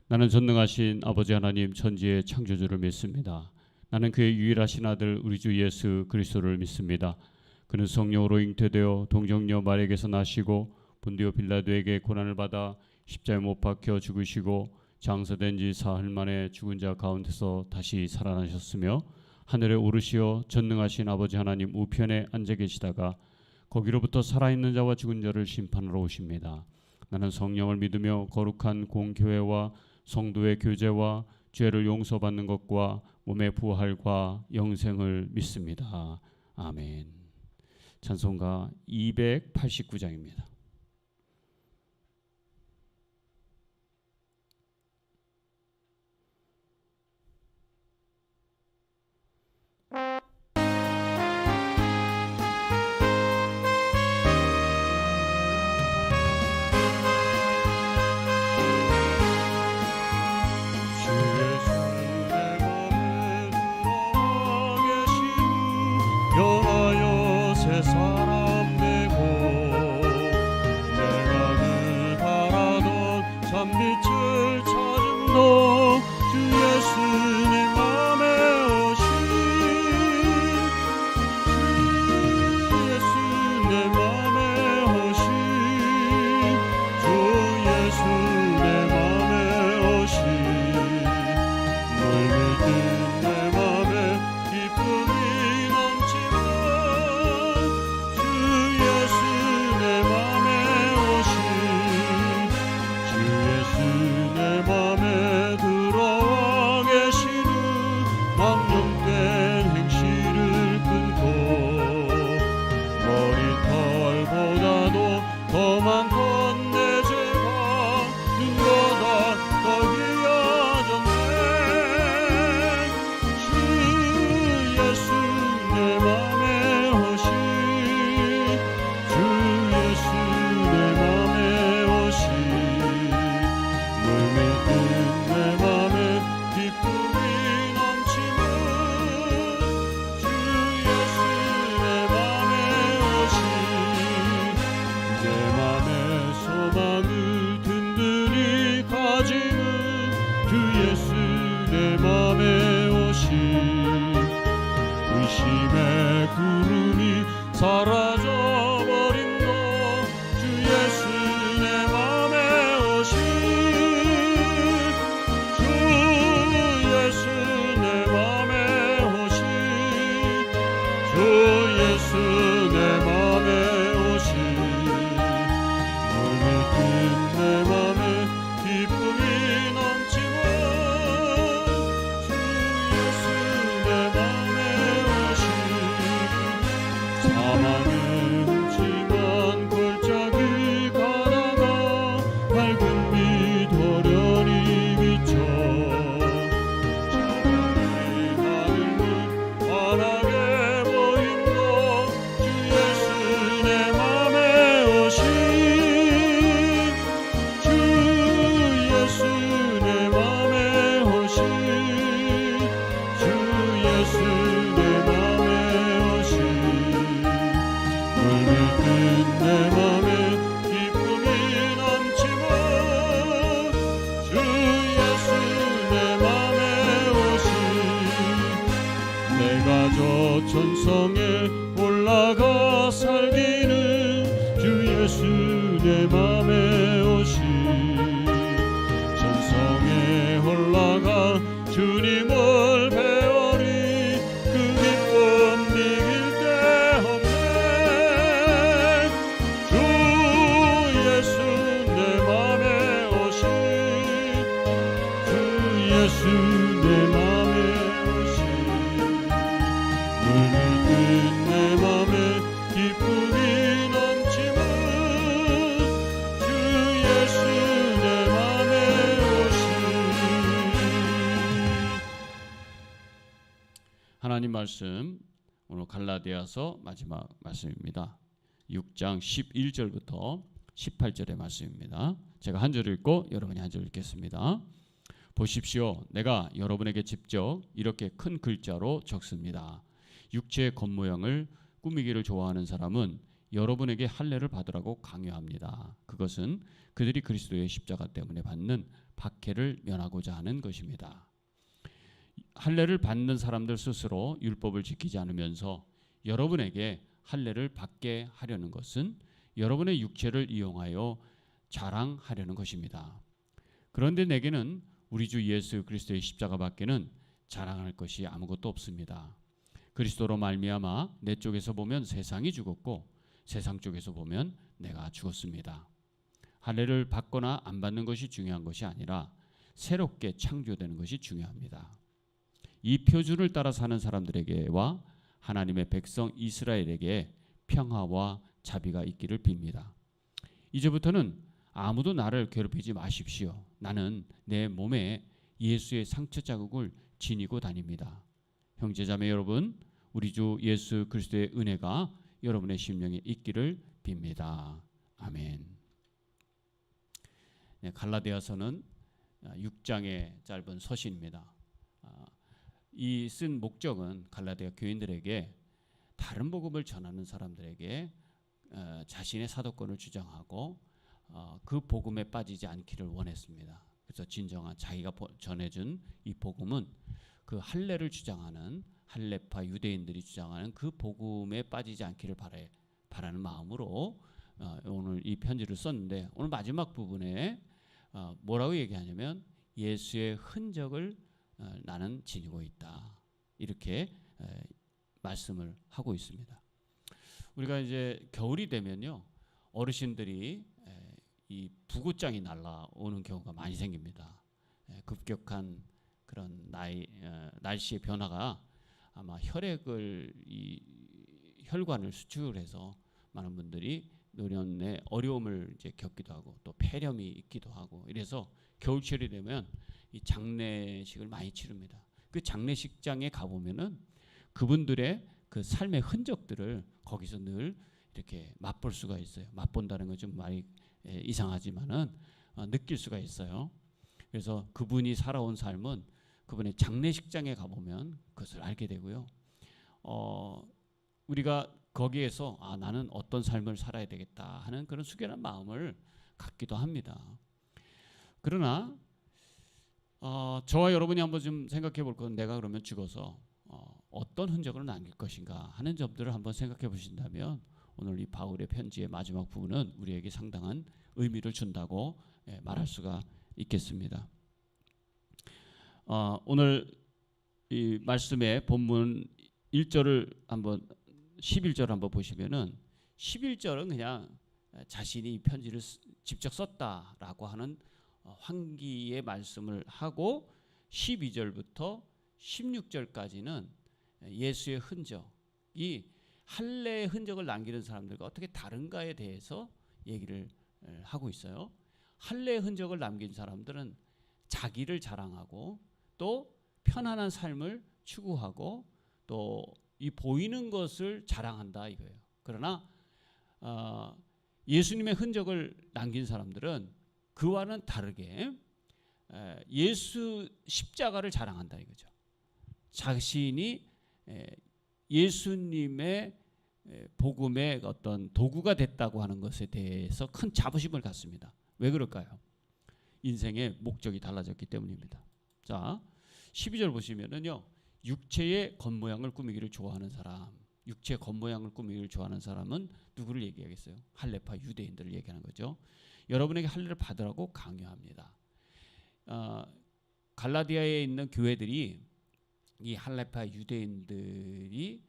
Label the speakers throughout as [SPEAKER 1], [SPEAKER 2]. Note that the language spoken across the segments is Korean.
[SPEAKER 1] 나는 전능하신 아버지 하나님 천지의 창조주를 믿습니다. 나는 그의 유일하신 아들 우리 주 예수 그리스도를 믿습니다. 그는 성령으로 잉태되어 동정녀 마리아에게서 나시고 본디오 빌라도에게 고난을 받아 십자가에 못 박혀 죽으시고 장사된 지 사흘 만에 죽은 자 가운데서 다시 살아나셨으며 하늘에 오르시어 전능하신 아버지 하나님 우편에 앉아 계시다가 거기로부터 살아있는 자와 죽은 자를 심판하러 오십니다. 나는 성령을 믿으며 거룩한 공교회와 성도의 교제와 죄를 용서받는 것과 몸의 부활과 영생을 믿습니다. 아멘. 찬송가 289장입니다.
[SPEAKER 2] 천성에 올라가 살기는 주 예수 내 맘에 오시 천성에 올라가 주님을 배우리 그 기쁨 비길 데 없네 주 예수 내 맘에 오시 주 예수 내 맘에 내 맘에 기쁨이 넘치면 주 예수 내 맘에 오시.
[SPEAKER 1] 하나님 말씀 오늘 갈라디아서 마지막 말씀입니다. 6장 11절부터 18절의 말씀입니다. 제가 한 절 읽고 여러분이 한 절 읽겠습니다. 보십시오. 내가 여러분에게 직접 이렇게 큰 글자로 적습니다. 육체의 겉모양을 꾸미기를 좋아하는 사람은 여러분에게 할례를 받으라고 강요합니다. 그것은 그들이 그리스도의 십자가 때문에 받는 박해를 면하고자 하는 것입니다. 할례를 받는 사람들 스스로 율법을 지키지 않으면서 여러분에게 할례를 받게 하려는 것은 여러분의 육체를 이용하여 자랑하려는 것입니다. 그런데 내게는 우리 주 예수 그리스도의 십자가밖에는 자랑할 것이 아무것도 없습니다. 그리스도로 말미암아 내 쪽에서 보면 세상이 죽었고 세상 쪽에서 보면 내가 죽었습니다. 할례를 받거나 안 받는 것이 중요한 것이 아니라 새롭게 창조되는 것이 중요합니다. 이 표준을 따라 사는 사람들에게와 하나님의 백성 이스라엘에게 평화와 자비가 있기를 빕니다. 이제부터는 아무도 나를 괴롭히지 마십시오. 나는 내 몸에 예수의 상처 자국을 지니고 다닙니다. 형제자매 여러분, 우리 주 예수 그리스도의 은혜가 여러분의 심령에 있기를 빕니다. 아멘. 네, 갈라디아서는 6장의 짧은 서신입니다. 이 쓴 목적은 갈라디아 교인들에게 다른 복음을 전하는 사람들에게 자신의 사도권을 주장하고 그 복음에 빠지지 않기를 원했습니다. 그래서 진정한 자기가 전해준 이 복음은 그 할례를 주장하는 할례파 유대인들이 주장하는 그 복음에 빠지지 않기를 바라는 마음으로 오늘 이 편지를 썼는데, 오늘 마지막 부분에 뭐라고 얘기하냐면 예수의 흔적을 나는 지니고 있다, 이렇게 말씀을 하고 있습니다. 우리가 이제 겨울이 되면요, 어르신들이 이 부고장이 날라오는 경우가 많이 생깁니다. 급격한 그런 날씨의 변화가 아마 혈관을 수축해서 많은 분들이 노년에 어려움을 이제 겪기도 하고 또 폐렴이 있기도 하고, 이래서 겨울철이 되면 이 장례식을 많이 치릅니다. 그 장례식장에 가보면은 그분들의 그 삶의 흔적들을 거기서 늘 이렇게 맛볼 수가 있어요. 맛본다는 건 좀 많이 이상하지만은 느낄 수가 있어요. 그래서 그분이 살아온 삶은 그분의 장례식장에 가보면 그것을 알게 되고요. 우리가 거기에서 나는 어떤 삶을 살아야 되겠다 하는 그런 숙연한 마음을 갖기도 합니다. 그러나 저와 여러분이 한번 좀 생각해 볼 건, 내가 그러면 죽어서 어떤 흔적을 남길 것인가 하는 점들을 한번 생각해 보신다면 오늘 이 바울의 편지의 마지막 부분은 우리에게 상당한 의미를 준다고 말할 수가 있겠습니다. 오늘 이 말씀의 본문 1절을 한번 11절 한번 보시면은 11절은 그냥 자신이 이 편지를 직접 썼다라고 하는 환기의 말씀을 하고, 12절부터 16절까지는 예수의 흔적, 이 할례의 흔적을 남기는 사람들과 어떻게 다른가에 대해서 얘기를 하고 있어요. 할례의 흔적을 남긴 사람들은 자기를 자랑하고 또 편안한 삶을 추구하고 또 이 보이는 것을 자랑한다 이거예요. 그러나 예수님의 흔적을 남긴 사람들은 그와는 다르게 예수 십자가를 자랑한다 이거죠. 자신이 예수님의 복음의 어떤 도구가 됐다고 하는 것에 대해서 큰 자부심을 갖습니다. 왜 그럴까요? 인생의 목적이 달라졌기 때문입니다. 자, 12절 보시면은요, 육체의 겉모양을 꾸미기를 좋아하는 사람, 육체의 겉모양을 꾸미기를 좋아하는 사람은 누구를 얘기하겠어요? 할례파 유대인들을 얘기하는 거죠. 여러분에게 할례를 받으라고 강요합니다. 갈라디아에 있는 교회들이 이 할례파 유대인들이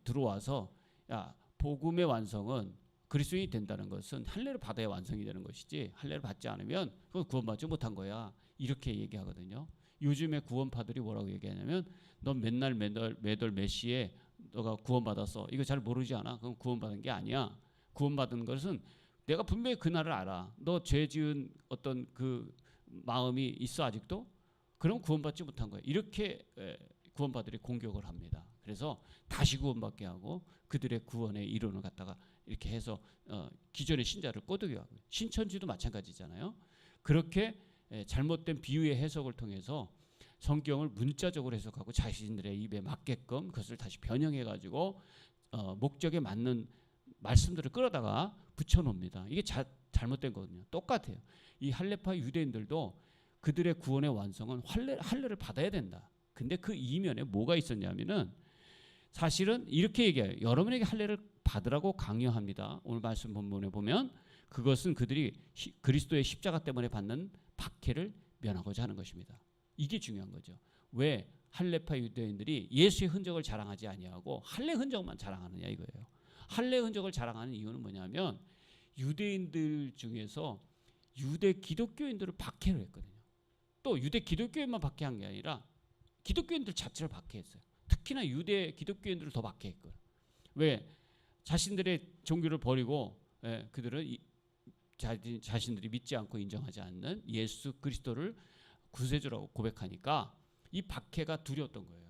[SPEAKER 1] 들어와서, 야, 복음의 완성은 그리스도인이 된다는 것은 할례를 받아야 완성이 되는 것이지 할례를 받지 않으면 그건 구원받지 못한 거야, 이렇게 얘기하거든요. 요즘에 구원파들이 뭐라고 얘기하냐면, 넌 맨날 매달 몇 시에 너가 구원받았어, 이거 잘 모르지 않아? 그럼 구원받은 게 아니야. 구원받은 것은 내가 분명히 그날을 알아. 너 죄 지은 어떤 그 마음이 있어 아직도? 그럼 구원받지 못한 거야, 이렇게 구원파들이 공격을 합니다. 그래서 다시 구원받게 하고 그들의 구원의 이론을 갖다가 이렇게 해서 기존의 신자를 꼬드겨 하고, 신천지도 마찬가지잖아요. 그렇게 잘못된 비유의 해석을 통해서 성경을 문자적으로 해석하고 자신들의 입에 맞게끔 그것을 다시 변형해 가지고 목적에 맞는 말씀들을 끌어다가 붙여놓습니다. 이게 잘못된 거거든요. 똑같아요. 이 할례파 유대인들도 그들의 구원의 완성은 할례를 받아야 된다. 근데 그 이면에 뭐가 있었냐면은 사실은 이렇게 얘기해요. 여러분에게 할례를 받으라고 강요합니다. 오늘 말씀 본문에 보면 그것은 그들이 그리스도의 십자가 때문에 받는 박해를 면하고자 하는 것입니다. 이게 중요한 거죠. 왜 할례파 유대인들이 예수의 흔적을 자랑하지 아니하고 할례 흔적만 자랑하느냐 이거예요. 할례 흔적을 자랑하는 이유는 뭐냐면 유대인들 중에서 유대 기독교인들을 박해를 했거든요. 또 유대 기독교인만 박해한 게 아니라 기독교인들 자체를 박해했어요. 특히나 유대 기독교인들을 더 박해했고요. 왜? 자신들의 종교를 버리고 그들은 자신들이 믿지 않고 인정하지 않는 예수 그리스도를 구세주라고 고백하니까 이 박해가 두려웠던 거예요.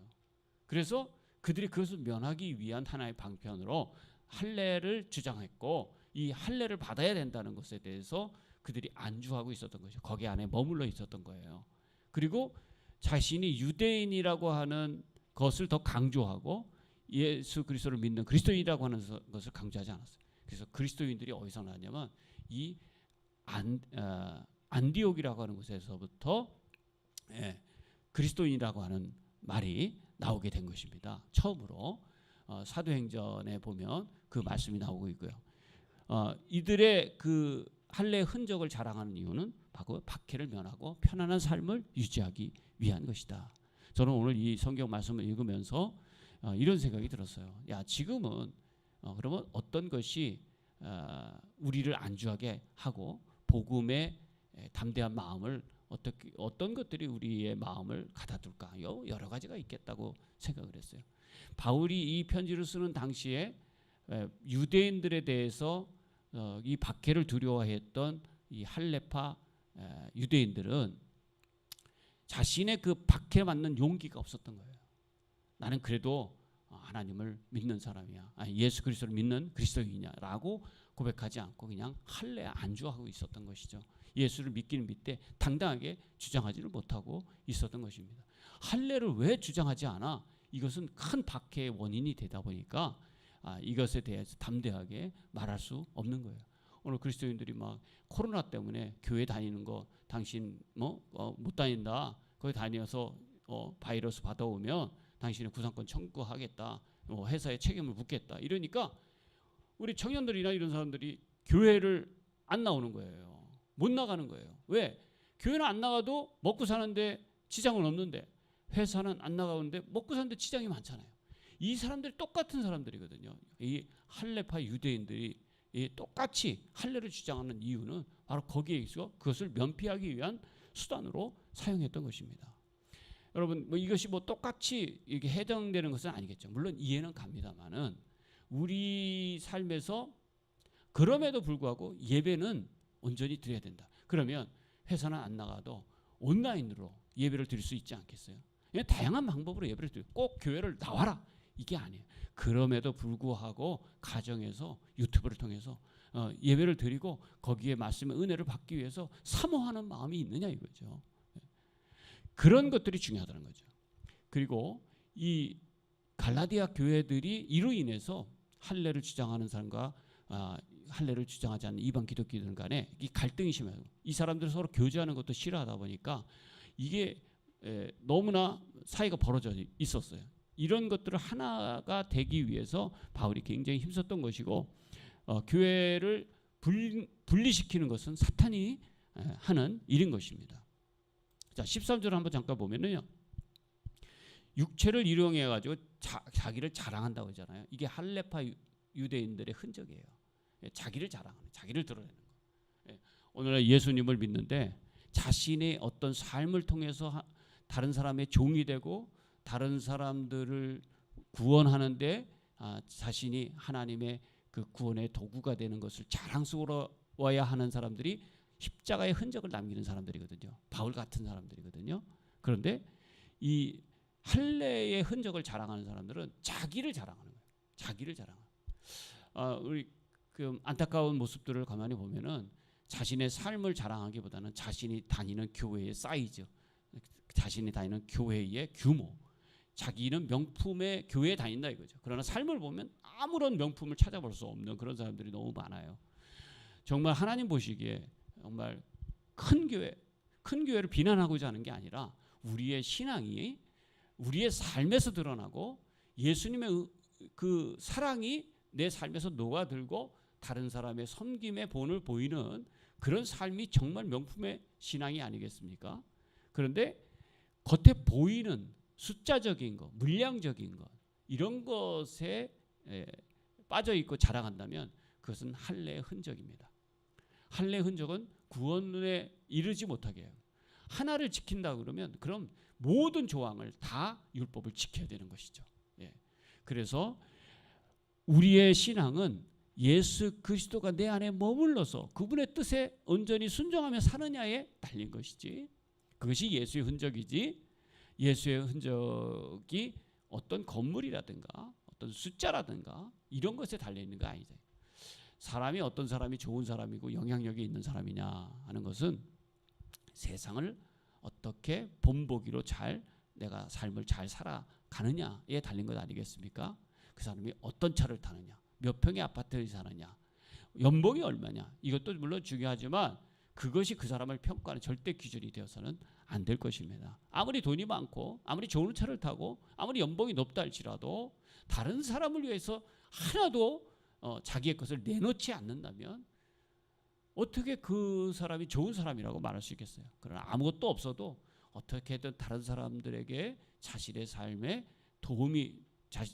[SPEAKER 1] 그래서 그들이 그것을 면하기 위한 하나의 방편으로 할례를 주장했고 이 할례를 받아야 된다는 것에 대해서 그들이 안주하고 있었던 거죠. 거기 안에 머물러 있었던 거예요. 그리고 자신이 유대인이라고 하는 것을 더 강조하고 예수 그리스도를 믿는 그리스도인이라고 하는 것을 강조하지 않았어요. 그래서 그리스도인들이 어디서 나왔냐면 이 안디옥이라고 하는 곳에서부터 그리스도인이라고 하는 말이 나오게 된 것입니다. 처음으로 사도행전에 보면 그 말씀이 나오고 있고요. 이들의 그 할례의 흔적을 자랑하는 이유는 바로 박해를 면하고 편안한 삶을 유지하기 위한 것이다. 저는 오늘 이 성경 말씀을 읽으면서 이런 생각이 들었어요. 야, 지금은 그러면 어떤 것이 우리를 안주하게 하고 복음의 담대한 마음을 어떤 것들이 우리의 마음을 가다둘까요? 여러 가지가 있겠다고 생각을 했어요. 바울이 이 편지를 쓰는 당시에 유대인들에 대해서 이 박해를 두려워했던 이 할례파 유대인들은 자신의 그 박해 맞는 용기가 없었던 거예요. 나는 그래도 하나님을 믿는 사람이야. 예수 그리스도를 믿는 그리스도인이냐라고 고백하지 않고 그냥 할례에 안주하고 있었던 것이죠. 예수를 믿기는 믿되 당당하게 주장하지를 못하고 있었던 것입니다. 할례를 왜 주장하지 않아? 이것은 큰 박해의 원인이 되다 보니까 이것에 대해서 담대하게 말할 수 없는 거예요. 오늘 그리스도인들이 막 코로나 때문에 교회 다니는 거 당신 못 다닌다. 거기 다녀서 바이러스 받아오면 당신의 구상권 청구하겠다. 회사에 책임을 묻겠다. 이러니까 우리 청년들이나 이런 사람들이 교회를 안 나오는 거예요. 못 나가는 거예요. 왜? 교회는 안 나가도 먹고 사는데 지장은 없는데 회사는 안 나가는데 먹고 사는데 지장이 많잖아요. 이 사람들이 똑같은 사람들이거든요. 이 할례파 유대인들이 똑같이 할례를 주장하는 이유는 바로 거기에 있어 그것을 면피하기 위한 수단으로 사용했던 것입니다. 여러분 이것이 똑같이 이게 해당되는 것은 아니겠죠. 물론 이해는 갑니다만은 우리 삶에서 그럼에도 불구하고 예배는 온전히 드려야 된다. 그러면 회사는 안 나가도 온라인으로 예배를 드릴 수 있지 않겠어요? 다양한 방법으로 예배를 드리고 꼭 교회를 나와라 이게 아니에요. 그럼에도 불구하고 가정에서 유튜브를 통해서 예배를 드리고 거기에 말씀의 은혜를 받기 위해서 사모하는 마음이 있느냐 이거죠. 그런 것들이 중요하다는 거죠. 그리고 이 갈라디아 교회들이 이로 인해서 할례를 주장하는 사람과 할례를 주장하지 않는 이방 기독교인들 간에 이 갈등이 심해요. 이 사람들 서로 교제하는 것도 싫어하다 보니까 이게 너무나 사이가 벌어져 있었어요. 이런 것들을 하나가 되기 위해서 바울이 굉장히 힘썼던 것이고 교회를 분리시키는 것은 사탄이 하는 일인 것입니다. 자, 13절을 한번 잠깐 보면은요. 육체를 일용해 가지고 자기를 자랑한다고 하잖아요. 이게 할례파 유대인들의 흔적이에요. 자기를 자랑하는, 자기를 드러내는 거. 오늘날 예수님을 믿는데 자신의 어떤 삶을 통해서 다른 사람의 종이 되고 다른 사람들을 구원하는데 자신이 하나님의 그 구원의 도구가 되는 것을 자랑스러워야 하는 사람들이 십자가의 흔적을 남기는 사람들이거든요. 바울 같은 사람들이거든요. 그런데 이 할례의 흔적을 자랑하는 사람들은 자기를 자랑하는 거예요. 자기를 자랑하는. 우리 그 안타까운 모습들을 가만히 보면은 자신의 삶을 자랑하기보다는 자신이 다니는 교회의 사이즈, 자신이 다니는 교회의 규모, 자기는 명품의 교회에 다닌다 이거죠. 그러나 삶을 보면 아무런 명품을 찾아볼 수 없는 그런 사람들이 너무 많아요. 정말 하나님 보시기에 정말 큰 교회를 비난하고자 하는 게 아니라 우리의 신앙이 우리의 삶에서 드러나고 예수님의 그 사랑이 내 삶에서 녹아들고 다른 사람의 섬김의 본을 보이는 그런 삶이 정말 명품의 신앙이 아니겠습니까? 그런데 겉에 보이는 숫자적인 것, 물량적인 것 이런 것에 빠져 있고 자랑한다면 그것은 할례의 흔적입니다. 할례의 흔적은 구원에 이르지 못하게 해요. 하나를 지킨다 그러면 그럼 모든 조항을 다 율법을 지켜야 되는 것이죠. 그래서 우리의 신앙은 예수 그리스도가 내 안에 머물러서 그분의 뜻에 온전히 순종하며 사느냐에 달린 것이지, 그것이 예수의 흔적이지 예수의 흔적이 어떤 건물이라든가 어떤 숫자라든가 이런 것에 달려있는 거 아니죠. 사람이 어떤 사람이 좋은 사람이고 영향력이 있는 사람이냐 하는 것은 세상을 어떻게 본보기로 잘 내가 삶을 잘 살아가느냐에 달린 것 아니겠습니까? 그 사람이 어떤 차를 타느냐, 몇 평의 아파트에 사느냐, 연봉이 얼마냐, 이것도 물론 중요하지만 그것이 그 사람을 평가하는 절대 기준이 되어서는 안 될 것입니다. 아무리 돈이 많고 아무리 좋은 차를 타고 아무리 연봉이 높다 할지라도 다른 사람을 위해서 하나도 자기의 것을 내놓지 않는다면 어떻게 그 사람이 좋은 사람이라고 말할 수 있겠어요? 그러나 아무것도 없어도 어떻게든 다른 사람들에게 자신의 삶에 도움이,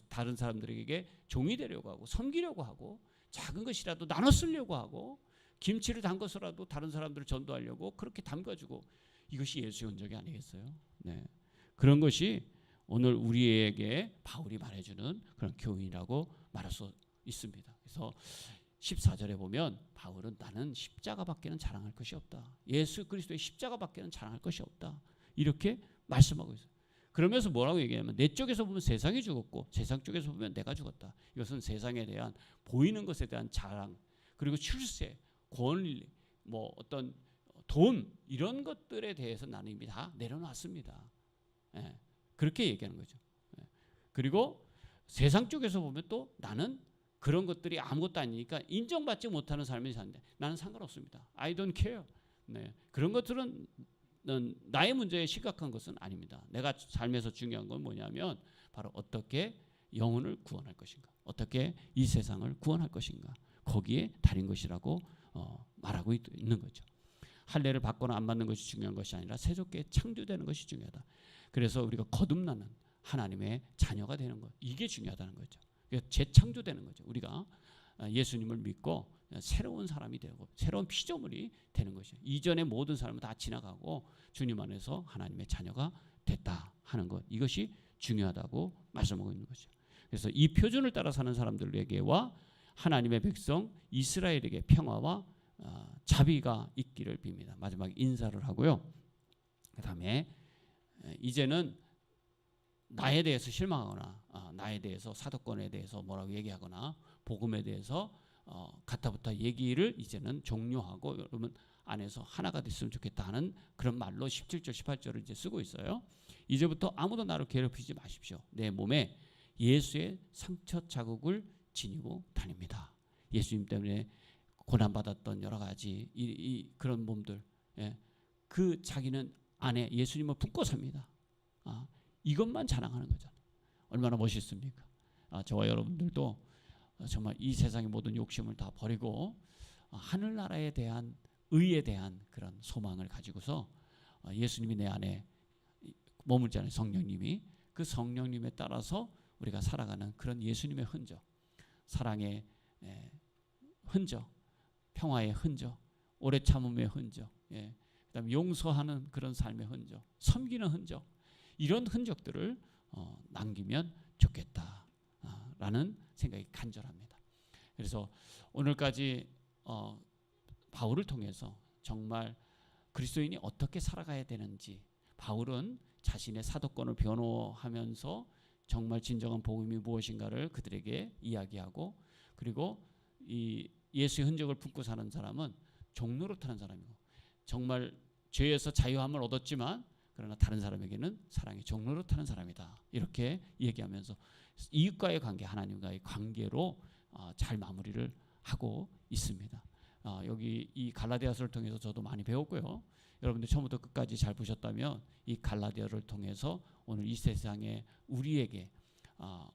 [SPEAKER 1] 다른 사람들에게 종이 되려고 하고 섬기려고 하고 작은 것이라도 나눠 쓰려고 하고 김치를 담궈서라도 다른 사람들을 전도하려고 그렇게 담가주고, 이것이 예수의 흔적이 아니겠어요? 네. 그런 것이 오늘 우리에게 바울이 말해주는 그런 교훈이라고 말할 수 있습니다. 그래서 14절에 보면 바울은 나는 십자가밖에는 자랑할 것이 없다. 예수 그리스도의 십자가밖에는 자랑할 것이 없다. 이렇게 말씀하고 있어요. 그러면서 뭐라고 얘기하냐면 내 쪽에서 보면 세상이 죽었고 세상 쪽에서 보면 내가 죽었다. 이것은 세상에 대한 보이는 것에 대한 자랑, 그리고 출세, 권리, 뭐 어떤 돈 이런 것들에 대해서 나는 이미 다 내려놨습니다. 그렇게 얘기하는 거죠. 그리고 세상 쪽에서 보면 또 나는 그런 것들이 아무것도 아니니까 인정받지 못하는 삶을 사는데 나는 상관없습니다. I don't care. 그런 것들은 나의 문제에 심각한 것은 아닙니다. 내가 삶에서 중요한 건 뭐냐면 바로 어떻게 영혼을 구원할 것인가, 어떻게 이 세상을 구원할 것인가, 거기에 달인 것이라고 말하고 있는 거죠. 할례를 받거나 안 받는 것이 중요한 것이 아니라 새롭게 창조되는 것이 중요하다. 그래서 우리가 거듭나는 하나님의 자녀가 되는 것, 이게 중요하다는 거죠. 재창조되는 거죠. 우리가 예수님을 믿고 새로운 사람이 되고 새로운 피조물이 되는 것이죠. 이전의 모든 삶은 다 지나가고 주님 안에서 하나님의 자녀가 됐다 하는 것, 이것이 중요하다고 말씀하고 있는 거죠. 그래서 이 표준을 따라 사는 사람들에게와 하나님의 백성 이스라엘에게 평화와 자비가 있기를 빕니다. 마지막에 인사를 하고요. 그 다음에 이제는 나에 대해서 실망하거나 나에 대해서 사도권에 대해서 뭐라고 얘기하거나 복음에 대해서 가타부타 얘기를 이제는 종료하고 여러분 안에서 하나가 됐으면 좋겠다 하는 그런 말로 17절 18절을 이제 쓰고 있어요. 이제부터 아무도 나를 괴롭히지 마십시오. 내 몸에 예수의 상처 자국을 지니고 다닙니다. 예수님 때문에 고난받았던 여러 가지 그런 몸들, 그 자기는 안에 예수님을 품고 삽니다. 이것만 자랑하는 거잖아요. 얼마나 멋있습니까? 저와 여러분들도 정말 이 세상의 모든 욕심을 다 버리고 하늘나라에 대한 의에 대한 그런 소망을 가지고서 예수님이 내 안에 머물잖아요. 성령님이. 그 성령님에 따라서 우리가 살아가는 그런 예수님의 흔적, 사랑의 흔적, 평화의 흔적, 오래 참음의 흔적, 그다음에 용서하는 그런 삶의 흔적, 섬기는 흔적, 이런 흔적들을 남기면 좋겠다라는 생각이 간절합니다. 그래서 오늘까지 바울을 통해서 정말 그리스도인이 어떻게 살아가야 되는지, 바울은 자신의 사도권을 변호하면서 정말 진정한 복음이 무엇인가를 그들에게 이야기하고, 그리고 이 예수의 흔적을 품고 사는 사람은 종노릇하는 사람이고, 정말 죄에서 자유함을 얻었지만 그러나 다른 사람에게는 사랑의 종노릇하는 사람이다, 이렇게 얘기하면서 이웃과의 관계, 하나님과의 관계로 잘 마무리를 하고 있습니다. 여기 이 갈라디아서를 통해서 저도 많이 배웠고요. 여러분들 처음부터 끝까지 잘 보셨다면 이 갈라디아를 통해서 오늘 이 세상에 우리에게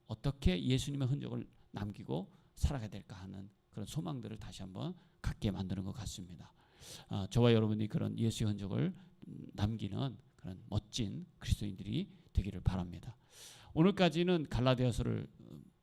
[SPEAKER 1] 어떻게 예수님의 흔적을 남기고 살아가야 될까 하는 그런 소망들을 다시 한번 갖게 만드는 것 같습니다. 저와 여러분이 그런 예수의 흔적을 남기는 그런 멋진 그리스도인들이 되기를 바랍니다. 오늘까지는 갈라디아서를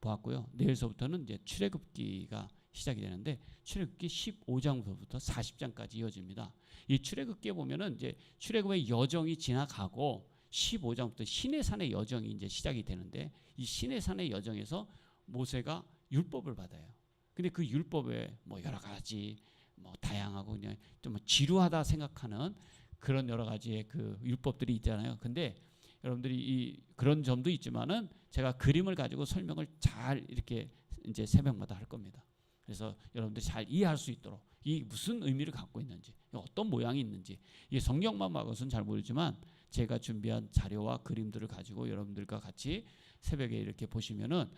[SPEAKER 1] 보았고요. 내일서부터는 이제 출애굽기가 시작이 되는데 출애굽기 15장부터 40장까지 이어집니다. 이 출애굽기에 보면은 이제 출애굽의 여정이 지나가고 15장부터 시내산의 여정이 이제 시작이 되는데 이 시내산의 여정에서 모세가 율법을 받아요. 근데 그 율법에 뭐 여러 가지 뭐 다양하고 그냥 좀 지루하다 생각하는 그런 여러 가지의 그 율법들이 있잖아요. 근데 여러분들이 그런 점도 있지만은 제가 그림을 가지고 설명을 잘 이렇게 이제 새벽마다 할 겁니다. 그래서 여러분들이 잘 이해할 수 있도록 이 무슨 의미를 갖고 있는지, 어떤 모양이 있는지, 이게 성경만 봐서는 잘 모르지만 제가 준비한 자료와 그림들을 가지고 여러분들과 같이 새벽에 이렇게 보시면은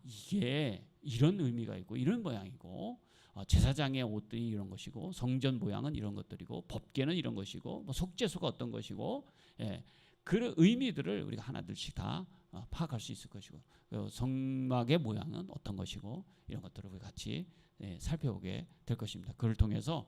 [SPEAKER 1] 이게 이런 의미가 있고 이런 모양이고 제사장의 옷들이 이런 것이고 성전 모양은 이런 것들이고 법궤는 이런 것이고 뭐 속죄소가 어떤 것이고 그런 의미들을 우리가 하나둘씩 다 파악할 수 있을 것이고 성막의 모양은 어떤 것이고 이런 것들을 우리 같이 살펴보게 될 것입니다. 그걸 통해서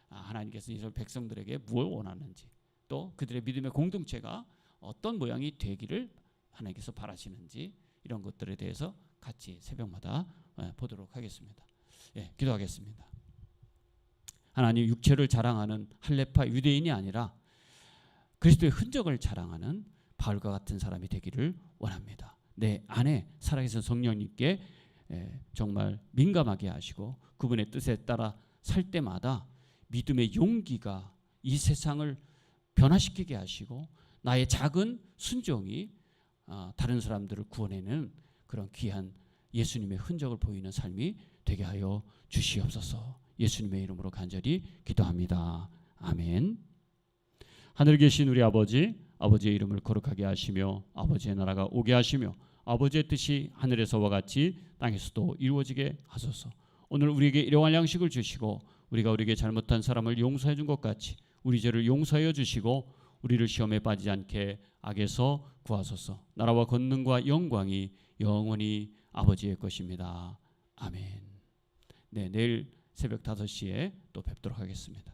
[SPEAKER 1] 하나님께서 이스라엘 백성들에게 무엇을 원하는지 또 그들의 믿음의 공동체가 어떤 모양이 되기를 하나님께서 바라시는지 이런 것들에 대해서 같이 새벽마다 보도록 하겠습니다. 기도하겠습니다. 하나님, 육체를 자랑하는 할례파 유대인이 아니라 그리스도의 흔적을 자랑하는 바울과 같은 사람이 되기를 원합니다. 내 안에 살아계신 성령님께 정말 민감하게 하시고 그분의 뜻에 따라 살 때마다 믿음의 용기가 이 세상을 변화시키게 하시고 나의 작은 순종이 다른 사람들을 구원해내는 그런 귀한 예수님의 흔적을 보이는 삶이 되게 하여 주시옵소서. 예수님의 이름으로 간절히 기도합니다. 아멘. 하늘에 계신 우리 아버지, 아버지의 이름을 거룩하게 하시며 아버지의 나라가 오게 하시며 아버지의 뜻이 하늘에서와 같이 땅에서도 이루어지게 하소서. 오늘 우리에게 일용할 양식을 주시고 우리가 우리에게 잘못한 사람을 용서해 준 것 같이 우리 죄를 용서하여 주시고 우리를 시험에 빠지지 않게 악에서 구하소서. 나라와 권능과 영광이 영원히 아버지의 것입니다. 아멘. 내일 새벽 5시에 또 뵙도록 하겠습니다.